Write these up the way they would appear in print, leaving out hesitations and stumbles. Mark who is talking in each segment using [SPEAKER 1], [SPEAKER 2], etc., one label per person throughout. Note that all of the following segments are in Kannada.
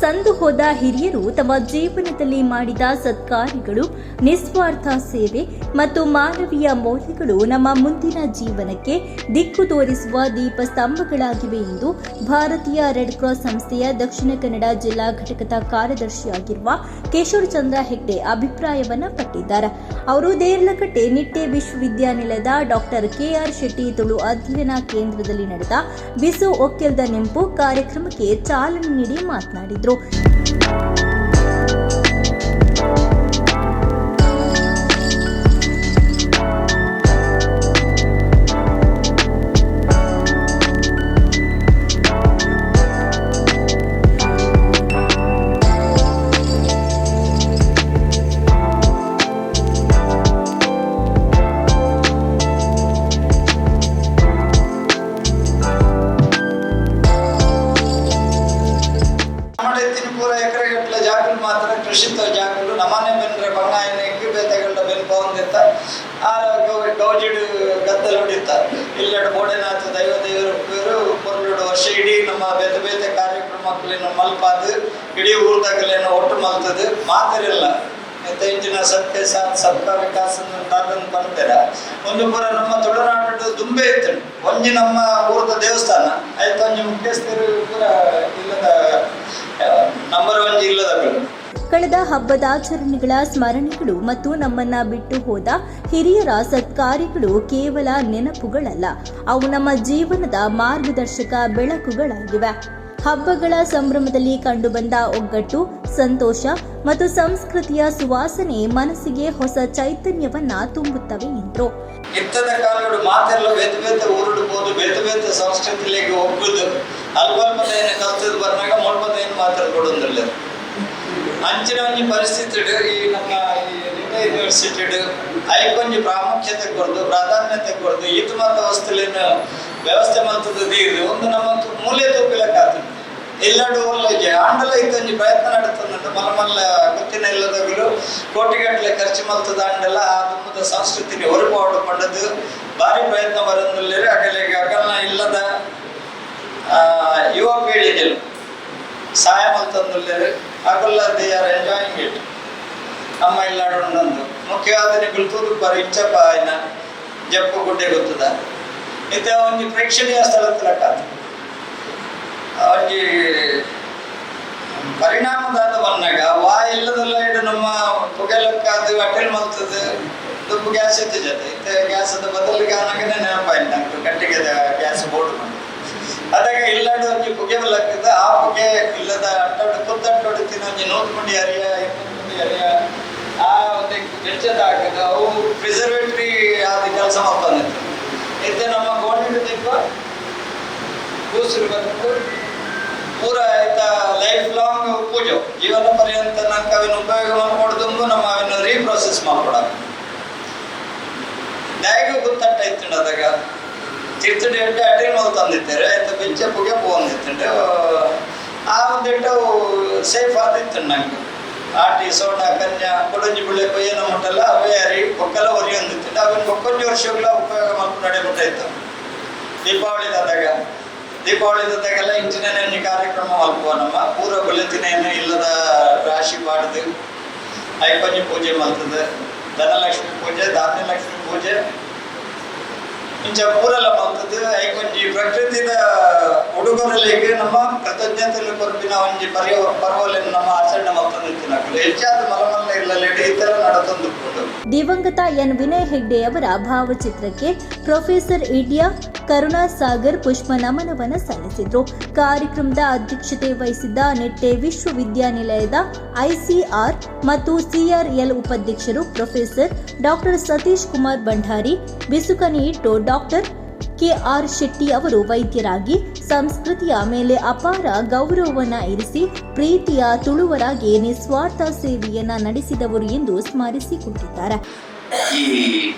[SPEAKER 1] ಸಂದು ಹೋದ ಹಿರಿಯರು ತಮ್ಮ ಜೀವನದಲ್ಲಿ ಮಾಡಿದ ಸತ್ಕಾರ್ಯಗಳು, ನಿಸ್ವಾರ್ಥ ಸೇವೆ ಮತ್ತು ಮಾನವೀಯ ಮೌಲ್ಯಗಳು ನಮ್ಮ ಮುಂದಿನ ಜೀವನಕ್ಕೆ ದಿಕ್ಕು ತೋರಿಸುವ ದೀಪ ಸ್ತಂಭಗಳಾಗಿವೆ ಎಂದು ಭಾರತೀಯ ರೆಡ್ ಕ್ರಾಸ್ ಸಂಸ್ಥೆಯ ದಕ್ಷಿಣ ಕನ್ನಡ ಜಿಲ್ಲಾ ಘಟಕದ ಕಾರ್ಯದರ್ಶಿಯಾಗಿರುವ ಕಿಶೋರ್ ಚಂದ್ರ ಹೆಗ್ಡೆ ಅಭಿಪ್ರಾಯವನ್ನ ಪಟ್ಟಿದ್ದಾರೆ. ಅವರು ದೇರ್ಲಕಟ್ಟೆ ನಿಟ್ಟೆ ವಿಶ್ವವಿದ್ಯಾನಿಲಯದ ಡಾಕ್ಟರ್ KR ಶೆಟ್ಟಿ ತುಳು ಅಧ್ಯಯನ ಕೇಂದ್ರದಲ್ಲಿ ನಡೆದ ಬಿಸು ಒಕ್ಕೆಲ್ದ ನೆಂಪು ಕಾರ್ಯಕ್ರಮಕ್ಕೆ ಚಾಲನೆ ನೀಡಿ ಮಾತನಾಡಿದರು.
[SPEAKER 2] ಮಾತ್ರ ಕೃಷಿತ ಜಾಗಲು ನಮ್ಮನೆ ಬೆಂದ್ರೆ ಬಂಗಾಯನ ಎಗ್ಗಿ ಬೇತೆಗಳ ಬೆಲ್ ಪವಂದಿತ್ತ ಆ ಗೌಜಿಡು ಗದ್ದಲು ಹೊಡಿತ ಇಲ್ಲೆರಡು ಬೋಡೆನಾಥ ದೈವ ದೇವರು ಪೊರ್ಲುಡು ವರ್ಷ ಇಡೀ ನಮ್ಮ ಬೇತೆ ಬೇತೆ ಕಾರ್ಯಕ್ರಮಕ್ಕಲೇನು ಮಲ್ಪಾದು ಇಡೀ ಊರ್ದಾಗಲೇನು ಒಟ್ಟು ಮಲ್ತದು ಮಾತರಿಲ್ಲ ಇಂಚಿನ ಸತ್ಯ ಸಾಥ್ ಸಬ್ಕಾ ವಿಕಾಸ ತಾತನ್ನು ಬರ್ತಾರೆ. ಒಂದು ಪುರ ನಮ್ಮ ತುಳುನಾಡು ದುಂಬೆ ಇತ್ತು ಒಂಜಿ ನಮ್ಮ ಊರದ ದೇವಸ್ಥಾನ ಆಯ್ತು ಒಂಜಿ ಮುಖ್ಯಸ್ಥರು ಪೂರ ಇಲ್ಲದ ನಂಬರ್ 1 ಇಲ್ಲದ
[SPEAKER 1] ಕಳೆದ ಹಬ್ಬದಾಚರಣೆಗಳ ಸ್ಮರಣೆಗಳು ಮತ್ತು ನಮ್ಮನ್ನ ಬಿಟ್ಟು ಹೋದ ಹಿರಿಯರ ಸತ್ಕಾರ್ಯಗಳು ಕೇವಲ ನೆನಪುಗಳಲ್ಲ, ಅವು ನಮ್ಮ ಜೀವನದ ಮಾರ್ಗದರ್ಶಕ ಬೆಳಕುಗಳಾಗಿವೆ. ಹಬ್ಬಗಳ ಸಂಭ್ರಮದಲ್ಲಿ ಕಂಡುಬಂದ ಒಗ್ಗಟ್ಟು, ಸಂತೋಷ ಮತ್ತು ಸಂಸ್ಕೃತಿಯ ಸುವಾಸನೆ ಮನಸ್ಸಿಗೆ ಹೊಸ ಚೈತನ್ಯವನ್ನ ತುಂಬುತ್ತವೆ ಎಂದರು.
[SPEAKER 2] ಇತ್ತದ ಕಾಲಗಳು ಮಾತೆಲ್ಲ ಬೇತೆ ಬೇತೆ ಊರುಡ್ಬೋದು, ಬೇತೆ ಬೇತೆ ಸಂಸ್ಕೃತಿಲಿಗೆ ಒಗ್ಗುದು ಅಲ್ಪಲ್ಪದ ಏನು ಕಲ್ತದ್ದು ಬಂದಾಗ ಮೊಳ್ಪದ ಏನು ಮಾತಾಡ್ಕೊಡೋದಿಲ್ಲ. ಅಂಚಿನ ಒಂಜಿ ಪರಿಸ್ಥಿತಿ ಈ ನಮ್ಮ ಈ ಯೂನಿವರ್ಸಿಟಿ ಐಕೊಂಜಿ ಪ್ರಾಮುಖ್ಯತೆ ಕೊಡ್ದು ಪ್ರಾಧಾನ್ಯತೆ ಕೊಡ್ದು ಈತ ಮಾತ ವಸ್ತುಲಿನ ವ್ಯವಸ್ಥೆ ಮಾಡ್ತದ್ದು ದೀರ್ದು ಒಂದು ನಮ್ಮ ಮೂಲೆ ತೂಪಿಲಕ್ಕಾಗ್ತದೆ ಎಲ್ಲಡು ಒಳ್ಳೆ ಆಂಡಲ ಇತ್ತೊಂಜಿ ಪ್ರಯತ್ನ ನಡುತ್ತಂತ ಮಲ್ಲ ಮಲ್ಲ ಗೊತ್ತಿನ ಇಲ್ಲದಗಳು ಕೋಟಿಗಟ್ಟಲೆ ಖರ್ಚು ಮಲ್ತದ ಆಂಡಲ ಆ ತುಂಬದ ಸಂಸ್ಕೃತಿಗೆ ಹೊರಪಾಡು ಪಡೆದು ಭಾರಿ ಪ್ರಯತ್ನ ಬರೋದಿಲ್ಲ. ಅಗಲಿಗೆ ಅಗಲ್ನ ಇಲ್ಲದ ಯುವ ಪೀಳಿಗೆಗಳು ಸಹಾಯ ಮಲ್ತಂದುಲ್ಲೇರು ಅಗಲ್ಲ ದೇ ಆರ್ ಎಂಜಾಯಿಂಗ್ ಇಟ್. ನಮ್ಮ ಇಲ್ಲಾಡು ನಂದು ಮುಖ್ಯವಾದ ಗುಲ್ತೂರು ಬರ ಇಚ್ಚಪ್ಪ ಆಯ್ನ ಜಪ್ಪು ಗುಡ್ಡೆ ಗೊತ್ತದ ಇತ್ತ ಒಂಜಿ ಪ್ರೇಕ್ಷಣೀಯ ಸ್ಥಳಕ್ಕ ಒಂಜಿ ಪರಿಣಾಮದಾದ ಬಂದಾಗ ವಾ ಇಲ್ಲದಲ್ಲ ಇಡು ನಮ್ಮ ಪುಗೆಲಕ್ಕಾದ ಅಟೆಲ್ ಮಲ್ತದ ದುಪ್ಪು ಗ್ಯಾಸ್ ಇತ್ತು ಜೊತೆ ಇತ್ತ ಗ್ಯಾಸದ ಬದಲಿಗೆ ಅನ್ನಗನೆ ನೆನಪಾಯ್ತು ನಂಗೆ ಕಟ್ಟಿಗೆ ಗ್ಯಾಸ್ ಬೋರ್ಡ್ ಮಾಡಿ ಅದಾಗ ಇಲ್ಲಾಡು ಒಂಜಿ ಪುಗೆ ಬಲ್ಲಕ್ಕದ ಆ ಪುಗೆ ಇಲ್ಲದ ಅಟ್ಟೊಡು ಕುತ್ತಟ್ಟೊಡು ತಿನ್ನೊಂಜಿ 100 ಮುಂಡಿ ಅರಿಯ 200 ಮುಂಡಿ ಅರಿಯ ಆ ಒಂದು ಬೆಚ್ಚದ ಹಾಕದ ಅವು ಪ್ರಿಸರ್ವೇಟರಿ ಆದ ಕೆಲಸ ಮಾಡ್ತಾನಿತ್ತು. ಇತ್ತೆ ನಮ್ಮ ಗೋಲ್ಡ್ ದೀಪ ಕೂಸರು ಬಂದು ಪೂರ ಆಯ್ತ ಲೈಫ್ ಲಾಂಗ್ ಪೂಜೆ ಜೀವನ ಪರ್ಯಂತ ನಂಗೆ ಅವಿನ ಉಪಯೋಗ ಮಾಡ್ಕೊಡ್ದು ನಮ್ಮ ಅವಿನ ರೀಪ್ರೊಸೆಸ್ ಮಾಡ್ಕೊಡ ನ್ಯಾಯಗೂ ಗೊತ್ತಟ್ಟ ಇತ್ತು ಅದಾಗ ತಿರ್ತಿಡಿ ಎಡ್ಡೆ ಅಟೆಲ್ ಮೇಲೆ ತಂದಿದ್ದಾರೆ ಆಯ್ತು ಬೆಂಚ ಪುಗೆ ಬಂದಿತ್ತು ಆ ಒಂದಿಟ್ಟು ಸೇಫ್ ಆದಿತ್ತು ನಂಗೆ ಆಟಿ ಸೋಣ ಕನ್ಯಾ ಕೊಡಂಜಿ ಬಿಳೆ ಕೊಯ್ಯನ ಮುಟ್ಟಲ್ಲ ಅವೇ ಅರಿ ಬೊಕ್ಕಲ್ಲ ಒರಿ ಹೊಂದಿತ್ತು ಅವನ್ ಬೊಕ್ಕೊಂಜಿ ವರ್ಷಗಳ ಉಪಯೋಗ ಮಾಡ್ಕೊಂಡು ನಡೆಬಿಟ್ಟಾಯ್ತು. ದೀಪಾವಳಿದಾಗೆಲ್ಲ ಇಂಚಿನೇ ಒಂಜಿ ಕಾರ್ಯಕ್ರಮ ಮಲ್ಪುವ ನಮ್ಮ ಪೂರ ಬೆಳತಿನೇನು ಇಲ್ಲದ ರಾಶಿ ಪಾಡ್ದು ಐಕೊಂಜಿ ಪೂಜೆ ಮಲ್ತದೆ, ಧನಲಕ್ಷ್ಮಿ ಪೂಜೆ, ಧಾನ್ಯಲಕ್ಷ್ಮಿ ಪೂಜೆ ಇಂಚ ಪೂರೆಲ್ಲ ಮಲ್ತದ್ದು ಐಕೊಂಜಿ ಪ್ರಕೃತಿದ ಉಡುಗೊರೆಲಿಗೆ ನಮ್ಮ ಕೃತಜ್ಞತೆಯಲ್ಲಿ ಕೊರಪಿನ ಒಂಜಿ ಪರ್ವಲೆನ್ನು ನಮ್ಮ ಆಚರಣೆ ಮಲ್ತಂದಿತ್ತಿನ ಹೆಚ್ಚಾದ ಮಲಮಲ್ಲ ಇಲ್ಲಲ್ಲಿ ಇತರ ನಡೆತಂದುಕೊಂಡು
[SPEAKER 1] ದಿವಂಗತ ಎನ್ ವಿನಯ್ ಹೆಗ್ಡೆ ಅವರ ಭಾವಚಿತ್ರಕ್ಕೆ ಪ್ರೊಫೆಸರ್ ಇಡಿಯಾ ಕರುಣಾಸಾಗರ್ ಪುಷ್ಪ ನಮನವನ್ನು ಸಲ್ಲಿಸಿದರು. ಕಾರ್ಯಕ್ರಮದ ಅಧ್ಯಕ್ಷತೆ ವಹಿಸಿದ್ದ ನಿಟ್ಟೆ ವಿಶ್ವವಿದ್ಯಾನಿಲಯದ ICR ಮತ್ತು CRL ಉಪಾಧ್ಯಕ್ಷರು ಪ್ರೊಫೆಸರ್ ಡಾಕ್ಟರ್ ಸತೀಶ್ ಕುಮಾರ್ ಭಂಡಾರಿ, ಬಿಸುಕನಿ ಇಟ್ಟು ಡಾಕ್ಟರ್ KR ಶೆಟ್ಟಿ ಅವರು ವೈದ್ಯರಾಗಿ ಸಂಸ್ಕೃತಿಯ ಮೇಲೆ ಅಪಾರ ಗೌರವವನ್ನು ಇರಿಸಿ ಪ್ರೀತಿಯ ತುಳುವರಾಗಿ ನಿಸ್ವಾರ್ಥ ಸೇವೆಯನ್ನ ನಡೆಸಿದವರು ಎಂದು ಸ್ಮರಿಸಿಕೊಟ್ಟಿದ್ದಾರೆ.
[SPEAKER 3] ಈ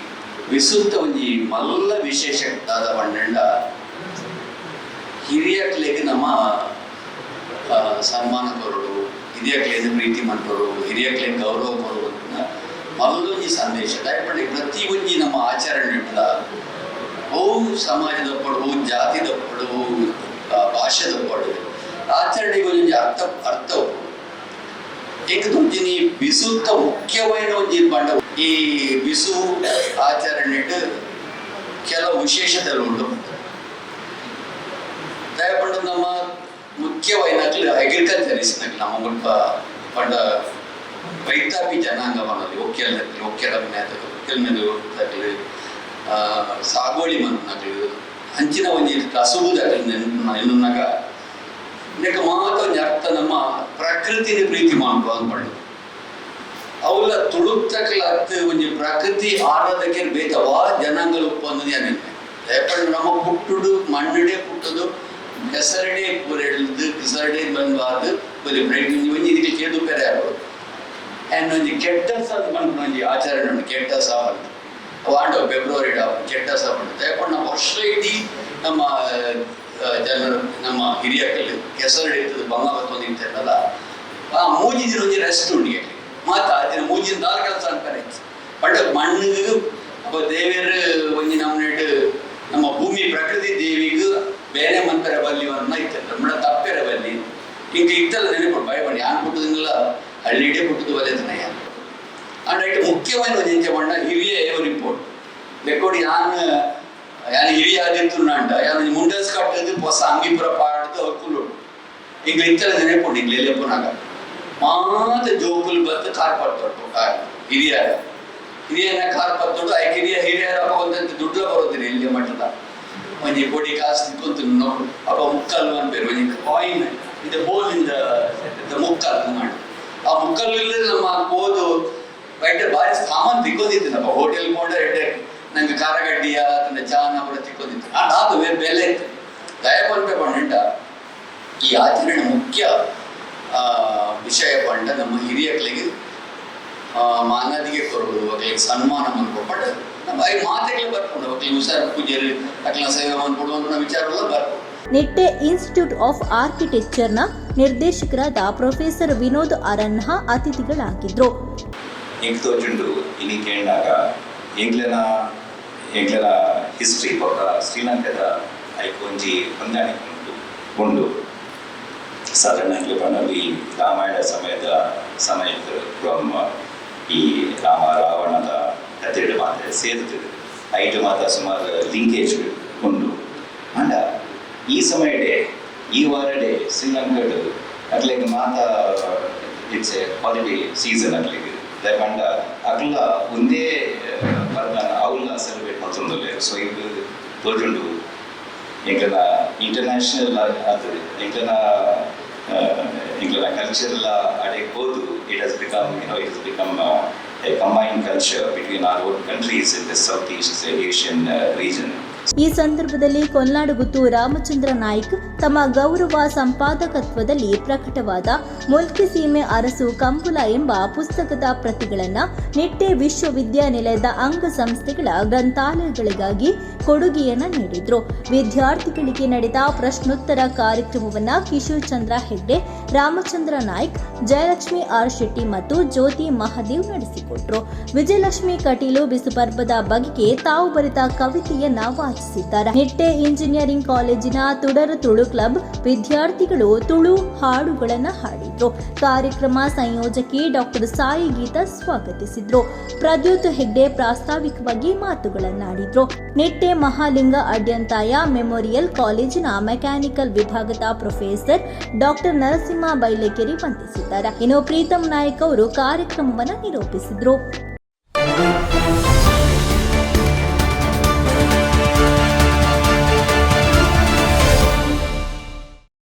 [SPEAKER 3] ವಿಸುತ್ತ ಒಂಜಿ ಮಲ್ಲ ವಿಶೇಷ ಬಂಡ ಹಿರಿಯಕ್ಲೆಗೆ ನಮ್ಮ ಸನ್ಮಾನ ಕೊರಡು, ಹಿರಿಯಕ್ಲೆಗೆ ಪ್ರೀತಿ ಮಂಟೋರು, ಹಿರಿಯಕ್ಲೆಗೆ ಗೌರವ ಕೊರಡು ಮಲ್ಲೊಂಜಿ ಸಂದೇಶ ದಯಪಡಿ ಪ್ರತಿ ಒಂಜಿ ನಮ್ಮ ಆಚರಣೆ ಅವು ಸಮಾಜದ ಪಡು, ಜಾತಿದ ಪಡು, ಭಾಷೆದ ಪಡು ಆಚರಣೆಗೆ ಒಂಜಿ ಅರ್ಥ ಏಕದೊಂದಿನಿ ಬಿಸುತ್ತ ಮುಖ್ಯమైన ಒಂಜಿ ಪಂಡ ಈ ಬಿಸು ಆಚರಣೆ ಕೆಲವು ವಿಶೇಷತೆಗಳು ಉಂಟು. ದಯಪಂಡ ನಮ್ಮ ಮುಖ್ಯವಾದ ಅಗ್ರಿಕಲ್ಚರಿಸ್ಟ್ ನಮ್ಮ ಮುಲ್ಪ ಪಂಡ ರೈತಾಪಿ ಜನಾಂಗವನ್ನಲ್ಲಿ ಒಕ್ಕೆಲದು ಸಾಗುವಳಿ ಮನ್ನಗಳು ಹಂಚಿನ ಒಂಜಿ ಕಸುಬುದಾಗಲಿ ಎನ್ನುನಾಗ ನೆಕ್ ಮಾತ ಒಂಜಿ ಅರ್ಥ ನಮ್ಮ ಪ್ರಕೃತಿನ ಪ್ರೀತಿ ಮಾಡ್ಕೊ ಅಂದ್ಕೊಂಡು ಅವಳ ತುಳುಕ್ತಕ್ಲ ಅರ್ಥ ಒಂಜಿ ಪ್ರಕೃತಿ ಆರಾಧಕ್ಕೆ ಬೇಕವಾ ಜನಾಂಗಲು ಉಪ್ಪನ್ನೋದು ಏನಿಲ್ಲ. ಯಾಕಂದ್ರೆ ನಮ್ಮ ಪುಟ್ಟುಡು ಮಣ್ಣುಡೆ ಪುಟ್ಟದು ಹೆಸರಡೆ ಎಳ್ದು ಹೆಸರಡೆ ಬಂದು ಬರೀ ಒಂಜಿ ಇದಕ್ಕೆ ಕೇದು ಬೇರೆ ಆಗೋದು ಆ್ಯಂಡ್ ಒಂಜಿ ಕೆಟ್ಟ ಸಹ ಬಂದು ಒಂಜಿ ಆಚರಣೆ ಉಂಟು. ಕೆಟ್ಟ ಸಹ ಬಂತು ವಾಂಡೋ ಫೆಬ್ರವರಿ ಕೆಟ್ಟ ಸಹ ಬಂತು. ಯಾಕಂದ್ರೆ ನಮ್ಮ ವರ್ಷ ಇಡೀ ನಮ್ಮ ಜನರು ನಮ್ಮ ಹಿರಿಯಕಲ್ಲಿ ಹೆಸರಡೆ ಇರ್ತದೆ ಬಂಗಾವತ್ತು ನಿಂತಲ್ಲ ಆ ಮೂಜಿ ದಿನ ಒಂಜಿ ರೆಸ್ಟ್ ಉಂಟು ಮಾತಾ ದಿನ ಮೂಜಿನ ದಾಲ್ ಕೆಲಸ ಅಂತಾರೆ ಬಟ್ ಮಣ್ಣಿಗೆ ಅಪ್ಪ ದೇವಿಯರು ಒಂಜಿ ನಮ್ಮನೆಡ್ ನಮ್ಮ ಭೂಮಿ ಪ್ರಕೃತಿ ದೇವಿಗೂ ಬೇರೆ ಮಂತರ ಬಲ್ಲಿವನ್ನ ಇರ್ತದೆ ನಮ್ಮ ತಪ್ಪೆರ ಬಲ್ಲಿ ಹಿಂಗೆ ಇತ್ತಲ್ಲ ನೆನಪು ಭಯ ಬನ್ನಿ ಯಾನ್ ಪುಟ್ಟದನ್ನೆಲ್ಲ ಹಳ್ಳಿಡೆ ಪುಟ್ಟದು ಬಲ್ಲೆತನಯ್ಯ ಅಂಡ್ ಐಟ್ ಮುಖ್ಯವಾಗಿ ಒಂದು ಎಂಚ ಬಣ್ಣ ಹಿರಿಯ ರಿಪೋರ್ಟ್ ಲೆಕ್ಕೋಡಿ ಯಾನು ಹಿರಿಯ ಆದಿತ್ತು ನಾಂಡ ಯಾನು ಮುಂಡಸ್ ಕಟ್ಟದು ಹೊಸ ಅಂಗಿಪುರ ಪಾಡ್ದು ಅವ್ರು ಹಿಂಗೆ ಇತ್ತಲ್ಲ ನೆನಪು ಹಿಂಗೆ ಲೆಪ್ಪನಾಗ ಮಾತ ಜೋಕುಲ್ ಬತ್ತು ಕಾರ್ ಪಡ್ತೊಟ್ಟು ಹಿರಿಯನ ಕಾರ್ ಪತ್ತೊಟ್ಟು ಆ ಹಿರಿಯರ ಒಂದಂತ ದುಡ್ಡು ಬರೋದಿಲ್ಲ ಇಲ್ಲಿ ಮಟ್ಟದ ಒಂಜಿ ಕೊಡಿ ಕಾಸು ತಿಕ್ಕೊಂತ ನೋಡು ಅಪ್ಪ ಮುಕ್ಕಲ್ ಅನ್ಬೇರು ಒಂಜಿ ಕಾಯಿನ್ ಇದು ಬೋಲ್ ಇಂದ ಮುಕ್ಕಲ್ ಮಾಡಿ ಆ ಮುಕ್ಕಲ್ ಇಲ್ಲದೆ ನಮ್ಮ ಹೋದು ಬಯಟ ಬಾರಿ ಸಾಮಾನು ತಿಕ್ಕೋದಿತ್ತಪ್ಪ ಹೋಟೆಲ್ ಕೊಂಡ್ರೆ ಎಡ್ಡೆ ನಂಗೆ ಖಾರಗಡ್ಡಿಯ ಅದನ್ನ ಚಾನ ಕೂಡ ತಿಕ್ಕೋದಿತ್ತು ಅದು ಬೆಲೆ ಇತ್ತು ದಯಪನ್ಪೆ ಪಂಡ ಈ ಆಚರಣೆ ಮುಖ್ಯ ವಿಷಯ ಪಂಡ ನಮ್ಮ ಹಿರಿಯಗಳಿಗೆ ಮಾನದಿಗೆ ಕೊರಡು ಅಕ್ಲಿಗೆ ಸನ್ಮಾನ ಮಾಡ್ಕೊಟ್ಟು ನಮ್ಮ ಐ ಮಾತೆಗೆ ಬರ್ಕೊಂಡು ಅಕ್ಲಿಗೆ ಹುಷಾರು ಪೂಜೆಯಲ್ಲಿ ಅಕ್ಲ ಸೇವೆ ಮಾಡ್ಕೊಡುವಂಥ ವಿಚಾರವೆಲ್ಲ ಬರ್ಕೊಂಡು
[SPEAKER 1] ನಿಟ್ಟೆ ಇನ್ಸ್ಟಿಟ್ಯೂಟ್ ಆಫ್ ಆರ್ಕಿಟೆಕ್ಚರ್ನ ನಿರ್ದೇಶಕರಾದ ಪ್ರೊಫೆಸರ್ ವಿನೋದ್ ಅರನ್ಹಾ ಅತಿಥಿಗಳಾಗಿದ್ರು.
[SPEAKER 4] ಎಂಕ್ ತೋಜುಂಡು ಇನಿ ಕೇಂಡಾಗ ಎಂಗ್ಲನ ಹಿಸ್ಟ್ರಿ ಪಕ್ಕ ಶ್ರೀಲಂಕಾದ ಐಕೊಂಜಿ ಹೊಂದಾಣಿಕೆ ಉಂಡು ಸಾಧಾರಣ ಪಂಡಲ್ಲಿ ರಾಮಾಯಣ ಸಮಯದ ಬ್ರಹ್ಮ ಈ ರಾಮ ರಾವಣದ ಕಥೆಡು ಮಾತ್ರ ಸೇರ್ತದೆ ಐಟು ಮಾತ್ರ ಸುಮಾರು ಲಿಂಕೇಜ್ ಉಂಡು ಅಂಡ ಈ ಸಮಯಡೆ ಈ ವಾರಡೆ ಶ್ರೀಲಂಕಾಡು ಅಟ್ಲಿಗೆ ಮಾತಾ ಇಟ್ಸ್ ಎ ಹಾಲಿಡೇ ಸೀಸನ್ ಅಟ್ಲಿಗೆ ಪಂಡ ಅಕ್ಲ ಒಂದೇ ಬರ್ಗನ ಅವಲ್ಲ ಸೆಲೆಬ್ರೇಟ್ ಮಾಡ್ತಂದಲೆ ಸೊ ಇದು ತೋಜುಂಡು ಎಂಕನ ಇಂಟರ್ನ್ಯಾಷನಲ್ ಅದು ಎಂಕನ cultural adek bodu it has become a combined culture between our own countries in the Southeast Asian region.
[SPEAKER 1] ಈ ಸಂದರ್ಭದಲ್ಲಿ ಕೊಲ್ನಾಡುಗುತ್ತು ರಾಮಚಂದ್ರ ನಾಯ್ಕ್ ತಮ್ಮ ಗೌರವ ಸಂಪಾದಕತ್ವದಲ್ಲಿ ಪ್ರಕಟವಾದ ಮುಲ್ಕಿ ಸೀಮೆ ಅರಸು ಕಂಬುಲ ಎಂಬ ಪುಸ್ತಕದ ಪ್ರತಿಗಳನ್ನು ನಿಟ್ಟೆ ವಿಶ್ವವಿದ್ಯಾನಿಲಯದ ಅಂಗಸಂಸ್ಥೆಗಳ ಗ್ರಂಥಾಲಯಗಳಿಗಾಗಿ ಕೊಡುಗೆಯನ್ನು ನೀಡಿದ್ರು. ವಿದ್ಯಾರ್ಥಿಗಳಿಗೆ ನಡೆದ ಪ್ರಶ್ನೋತ್ತರ ಕಾರ್ಯಕ್ರಮವನ್ನು ಕಿಶೋರ್ ಚಂದ್ರ ಹೆಗ್ಡೆ, ರಾಮಚಂದ್ರ ನಾಯ್ಕ್, ಜಯಲಕ್ಷ್ಮಿ ಆರ್ ಶೆಟ್ಟಿ ಮತ್ತು ಜ್ಯೋತಿ ಮಹಾದೇವ್ ನಡೆಸಿಕೊಟ್ರು. ವಿಜಯಲಕ್ಷ್ಮಿ ಕಟೀಲು ಬಿಸುಪರ್ಬದ ಬಗೆಗೆ ತಾವು ಬರೆದ ಕವಿತೆಯನ್ನ ವಾಚಿಸಿದ್ದಾರೆ. ನಿಟ್ಟೆ ಇಂಜಿನಿಯರಿಂಗ್ ಕಾಲೇಜಿನ ತುಡರ ತುಳು ಕ್ಲಬ್ ವಿದ್ಯಾರ್ಥಿಗಳು ತುಳು ಹಾಡುಗಳನ್ನು ಹಾಡಿದ್ರು. ಕಾರ್ಯಕ್ರಮ ಸಂಯೋಜಕಿ ಡಾಕ್ಟರ್ ಸಾಯಿ ಗೀತಾ ಸ್ವಾಗತಿಸಿದ್ರು. ಪ್ರದ್ಯುತ್ ಹೆಗ್ಡೆ ಪ್ರಾಸ್ತಾವಿಕವಾಗಿ ಮಾತುಗಳನ್ನಾಡಿದ್ರು. ನಿಟ್ಟೆ ಮಹಾಲಿಂಗ ಅಡ್ಯಂತಾಯ ಮೆಮೋರಿಯಲ್ ಕಾಲೇಜಿನ ಮೆಕ್ಯಾನಿಕಲ್ ವಿಭಾಗದ ಪ್ರೊಫೆಸರ್ ಡಾಕ್ಟರ್ ನರಸಿಂಹ ಬೈಲೇಕೆರೆ ವಂದಿಸಿದ್ದಾರೆ. ಇನ್ನು ಪ್ರೀತಮ್ ನಾಯಕ್ ಅವರು ಕಾರ್ಯಕ್ರಮವನ್ನು ನಿರೂಪಿಸಿದ್ರು.